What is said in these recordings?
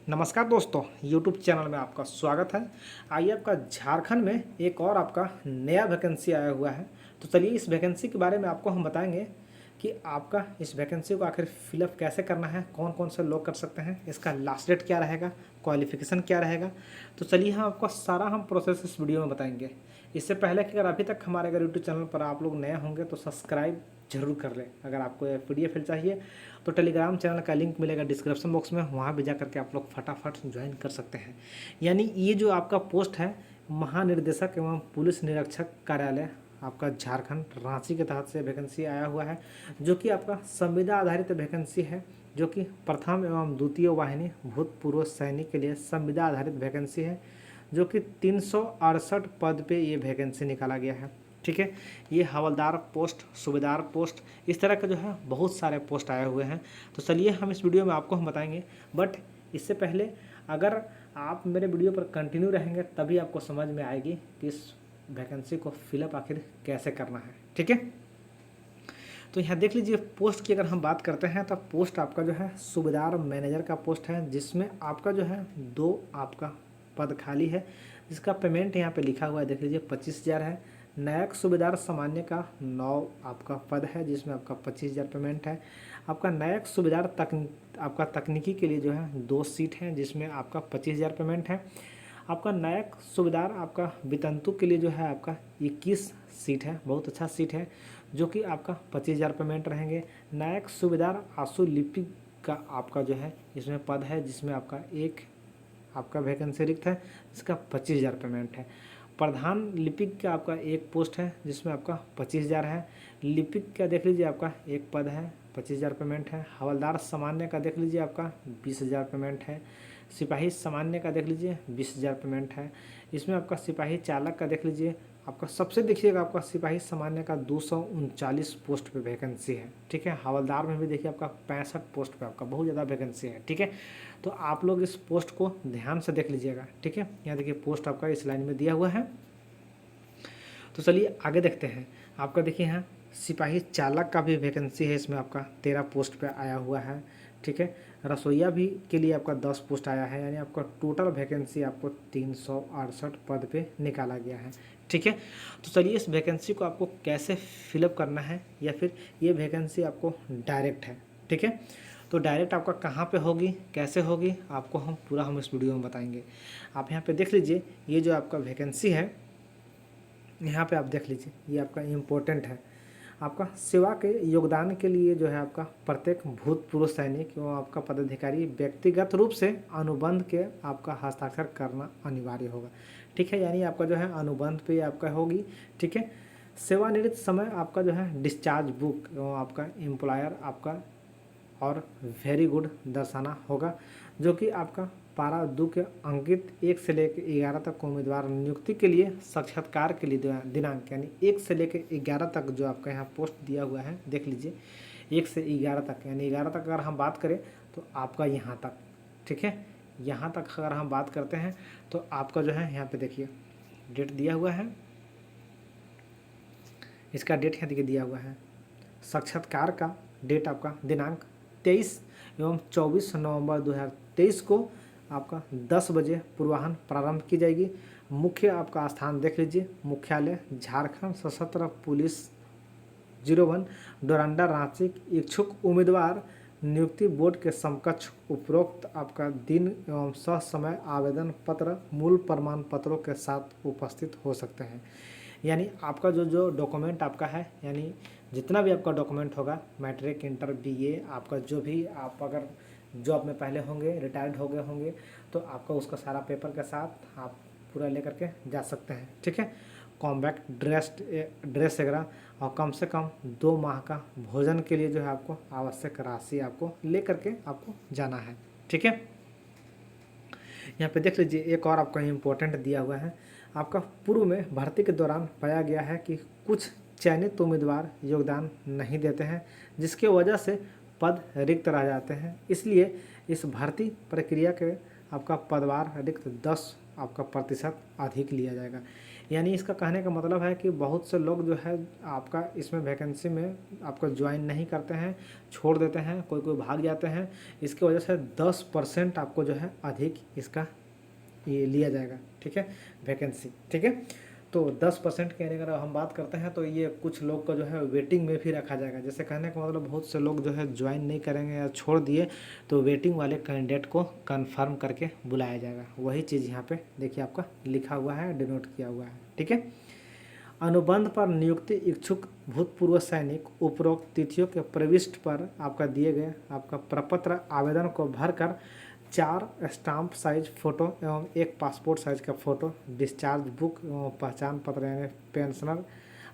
नमस्कार दोस्तों, YouTube channel में आपका स्वागत है। आइए आपका झारखंड में एक और आपका नया वैकेंसी आया हुआ है। तो चलिए इस वैकेंसी के बारे में आपको हम बताएंगे कि आपका इस वैकेंसी को आखिर फिलअप कैसे करना है, कौन कौन से लोग कर सकते हैं, इसका लास्ट डेट क्या रहेगा, क्वालिफिकेशन क्या रहेगा। तो चलिए हम आपको सारा हम प्रोसेस इस वीडियो में बताएंगे। इससे पहले कि अगर अभी तक हमारे अगर यूट्यूब चैनल पर आप लोग नए होंगे तो सब्सक्राइब जरूर कर लें। अगर आपको ये PDF फाइल चाहिए तो टेलीग्राम चैनल का लिंक मिलेगा डिस्क्रिप्शन बॉक्स में, वहाँ भी जा करके आप लोग फटाफट ज्वाइन कर सकते हैं। यानी ये जो आपका पोस्ट है महानिर्देशक एवं पुलिस निरीक्षक कार्यालय आपका झारखंड रांची के तहत से वैकेंसी आया हुआ है, जो कि आपका संविदा आधारित वैकेंसी है, जो कि प्रथम एवं द्वितीय वाहिनी भूतपूर्व सैनिक के लिए संविदा आधारित वैकेंसी है, जो कि 368 पद पे ये वैकेंसी निकाला गया है। ठीक है, ये हवलदार पोस्ट, सूबेदार पोस्ट, इस तरह का जो है बहुत सारे पोस्ट आए हुए हैं। तो चलिए हम इस वीडियो में आपको हम बताएंगे, बट इससे पहले अगर आप मेरे वीडियो पर कंटिन्यू रहेंगे तभी आपको समझ में आएगी कि इस वैकेंसी को फिलअप आखिर कैसे करना है। ठीक है, तो यहाँ देख लीजिए पोस्ट की अगर हम बात करते हैं तो पोस्ट आपका जो है सूबेदार मैनेजर का पोस्ट है, जिसमें आपका जो है 2 आपका पद खाली है, जिसका पेमेंट यहाँ पे लिखा हुआ है, देख लीजिए 25,000 है। नायक सूबेदार सामान्य का 9 आपका पद है, जिसमें आपका 25,000 पेमेंट है। आपका नायक सूबेदार आपका तकनीकी के लिए जो है 2 सीट हैं, जिसमें आपका 25,000 पेमेंट है। आपका नायक सूबेदार आपका वितंतु के लिए जो है आपका 21 सीट है, बहुत अच्छा सीट है, जो कि आपका 25,000 पेमेंट रहेंगे। नायक सूबेदार आंसू लिपि का आपका जो है इसमें पद है, जिसमें आपका एक आपका वैकेंसी रिक्त है, जिसका 25,000 पेमेंट है। प्रधान लिपिक का आपका एक पोस्ट है, जिसमें आपका 25,000 है। लिपिक का देख लीजिए आपका एक पद है, 25,000 पेमेंट है। हवलदार सामान्य का देख लीजिए आपका 20,000 पेमेंट है। सिपाही सामान्य का देख लीजिए 20,000 पेमेंट है। इसमें आपका सिपाही चालक का देख लीजिए आपका सबसे देखिएगा आपका सिपाही सामान्य का 239 पोस्ट पे वैकेंसी है। ठीक है, हवलदार में भी देखिए आपका 65 पोस्ट पे आपका बहुत ज़्यादा वैकेंसी है। ठीक है, तो आप लोग इस पोस्ट को ध्यान से देख लीजिएगा। ठीक है, यहाँ देखिए पोस्ट आपका इस लाइन में दिया हुआ है। तो चलिए आगे देखते हैं। आपका देखिए यहाँ सिपाही चालक का भी वैकेंसी है, इसमें आपका 13 पोस्ट पे आया हुआ है। ठीक है, रसोईया भी के लिए आपका 10 पोस्ट आया है, यानी आपका टोटल वैकेंसी आपको 368 पद पे निकाला गया है। ठीक है, तो चलिए इस वैकेंसी को आपको कैसे फिलअप करना है, या फिर ये वैकेंसी आपको डायरेक्ट है। ठीक है, तो डायरेक्ट आपका कहाँ पे होगी, कैसे होगी, आपको हम इस वीडियो में बताएंगे। आप यहाँ पे देख लीजिए, ये जो आपका वैकेंसी है यहाँ पे आप देख लीजिए, ये आपका इम्पोर्टेंट है। आपका सेवा के योगदान के लिए जो है आपका प्रत्येक भूतपूर्व सैनिक एवं आपका पदाधिकारी व्यक्तिगत रूप से अनुबंध के आपका हस्ताक्षर करना अनिवार्य होगा। ठीक है, यानी आपका जो है अनुबंध पे आपका होगी। ठीक है, सेवानिवृत्त समय आपका जो है डिस्चार्ज बुक एवं आपका एम्प्लॉयर आपका और वेरी गुड दर्शाना होगा, जो कि आपका पारा 2 के अंकित 1 से लेकर 11 तक उम्मीदवार नियुक्ति के लिए साक्षात्कार के लिए दिनांक यानी 1 से लेकर 11 तक जो आपका यहाँ पोस्ट दिया हुआ है, देख लीजिए 1 से 11 तक, यानी 11 तक अगर हम बात करें तो आपका यहाँ तक। ठीक है, यहाँ तक अगर हम बात करते हैं तो आपका जो है यहाँ पे देखिए डेट दिया हुआ है, इसका डेट यहाँ देखिए दिया हुआ है। साक्षात्कार का डेट आपका दिनांक 23 एवं 24 नवंबर 2023 को आपका 10 बजे पूर्वाह्न प्रारंभ की जाएगी। मुख्य आपका स्थान देख लीजिए, मुख्यालय झारखंड सशस्त्र पुलिस 01 डोरंडा रांची। इच्छुक उम्मीदवार नियुक्ति बोर्ड के समकक्ष उपरोक्त आपका दिन एवं ससमय आवेदन पत्र मूल प्रमाण पत्रों के साथ उपस्थित हो सकते हैं। यानी आपका जो डॉक्यूमेंट आपका है, यानी जितना भी आपका डॉक्यूमेंट होगा, मैट्रिक, इंटर, BA, आपका जो भी आप अगर जॉब में पहले होंगे, रिटायर्ड हो गए होंगे, तो आपका उसका सारा पेपर के साथ आप पूरा लेकर के जा सकते हैं। ठीक है, कॉम्बैक्ट ड्रेस वगैरह, और कम से कम 2 माह का भोजन के लिए जो है आपको आवश्यक राशि आपको ले करके आपको जाना है। ठीक है, यहाँ पे देख लीजिए एक और आपका इम्पोर्टेंट दिया हुआ है। आपका पूर्व में भर्ती के दौरान पाया गया है कि कुछ चयनित उम्मीदवार योगदान नहीं देते हैं, जिसके वजह से पद रिक्त रह जाते हैं। इसलिए इस भर्ती प्रक्रिया के आपका पदवार रिक्त 10 आपका प्रतिशत अधिक लिया जाएगा। यानी इसका कहने का मतलब है कि बहुत से लोग जो है आपका इसमें वैकेंसी में आपका ज्वाइन नहीं करते हैं, छोड़ देते हैं, कोई कोई भाग जाते हैं। इसकी वजह से 10% आपको जो है अधिक इसका ये लिया जाएगा, ठीक है, वैकेंसी, ठीक है। तो 10% की अगर हम बात करते हैं तो ये कुछ लोग का जो है वेटिंग में भी रखा जाएगा। जैसे कहने का मतलब बहुत से लोग जो है ज्वाइन नहीं करेंगे या छोड़ दिए तो वेटिंग वाले कैंडिडेट को कंफर्म करके बुलाया जाएगा। वही चीज़ यहाँ पे देखिए आपका लिखा हुआ है, डिनोट किया हुआ है, ठीक है। अनुबंध पर नियुक्ति इच्छुक भूतपूर्व सैनिक उपरोक्त तिथियों के प्रविष्ट पर आपका दिए गए आपका प्रपत्र आवेदन को भरकर 4 स्टाम्प साइज फ़ोटो एवं 1 पासपोर्ट साइज का फ़ोटो, डिस्चार्ज बुक एवं पहचान पत्र यानी पेंशनर,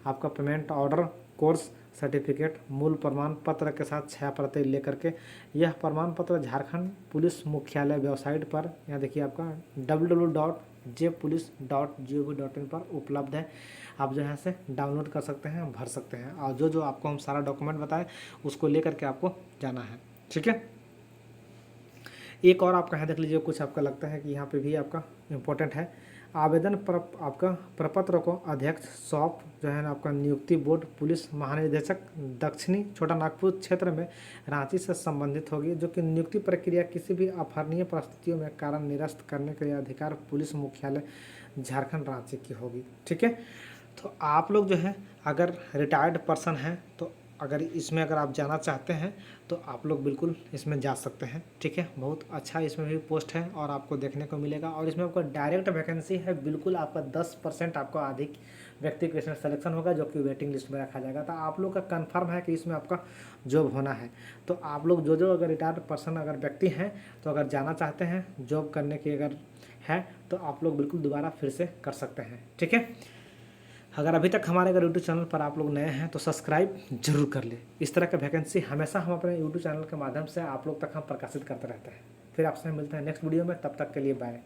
आपका पेमेंट ऑर्डर, कोर्स सर्टिफिकेट, मूल प्रमाण पत्र के साथ 6 प्रति लेकर के यह प्रमाण पत्र झारखंड पुलिस मुख्यालय वेबसाइट पर, यहाँ देखिए आपका www.jpolice.gov.in पर उपलब्ध है। आप जो यहाँ से डाउनलोड कर सकते हैं, भर सकते हैं, और जो आपको हम सारा डॉक्यूमेंट बताएं उसको लेकर के आपको जाना है, ठीक है। एक और आपका यहाँ देख लीजिए, कुछ आपका लगता है कि यहाँ पे भी आपका इम्पोर्टेंट है। आवेदन पर आपका प्रपत्र को अध्यक्ष सौंप जो है ना आपका नियुक्ति बोर्ड पुलिस महानिदेशक दक्षिणी छोटा नागपुर क्षेत्र में रांची से संबंधित होगी, जो कि नियुक्ति प्रक्रिया किसी भी अफरणीय परिस्थितियों में कारण निरस्त करने के लिए अधिकार पुलिस मुख्यालय झारखंड रांची की होगी, ठीक है। तो आप लोग जो है अगर रिटायर्ड पर्सन हैं तो अगर इसमें अगर आप जाना चाहते हैं तो आप लोग बिल्कुल इसमें जा सकते हैं, ठीक है। बहुत अच्छा इसमें भी पोस्ट है और आपको देखने को मिलेगा, और इसमें आपका डायरेक्ट वैकेंसी है, बिल्कुल आपका 10% आपका अधिक व्यक्ति को इसमें सिलेक्शन होगा जो कि वेटिंग लिस्ट में रखा जाएगा। तो आप लोग का कंफर्म है कि इसमें आपका जॉब होना है। तो आप लोग जो अगर रिटायर्ड पर्सन अगर व्यक्ति हैं तो अगर जाना चाहते हैं जॉब करने की अगर है तो आप लोग बिल्कुल दोबारा फिर से कर सकते हैं, ठीक है। अगर अभी तक हमारे अगर यूट्यूब चैनल पर आप लोग नए हैं तो सब्सक्राइब जरूर कर ले। इस तरह का वैकेंसी हमेशा हम अपने यूट्यूब चैनल के माध्यम से आप लोग तक हम प्रकाशित करते रहते हैं। फिर आपसे मिलते हैं नेक्स्ट वीडियो में, तब तक के लिए बाय।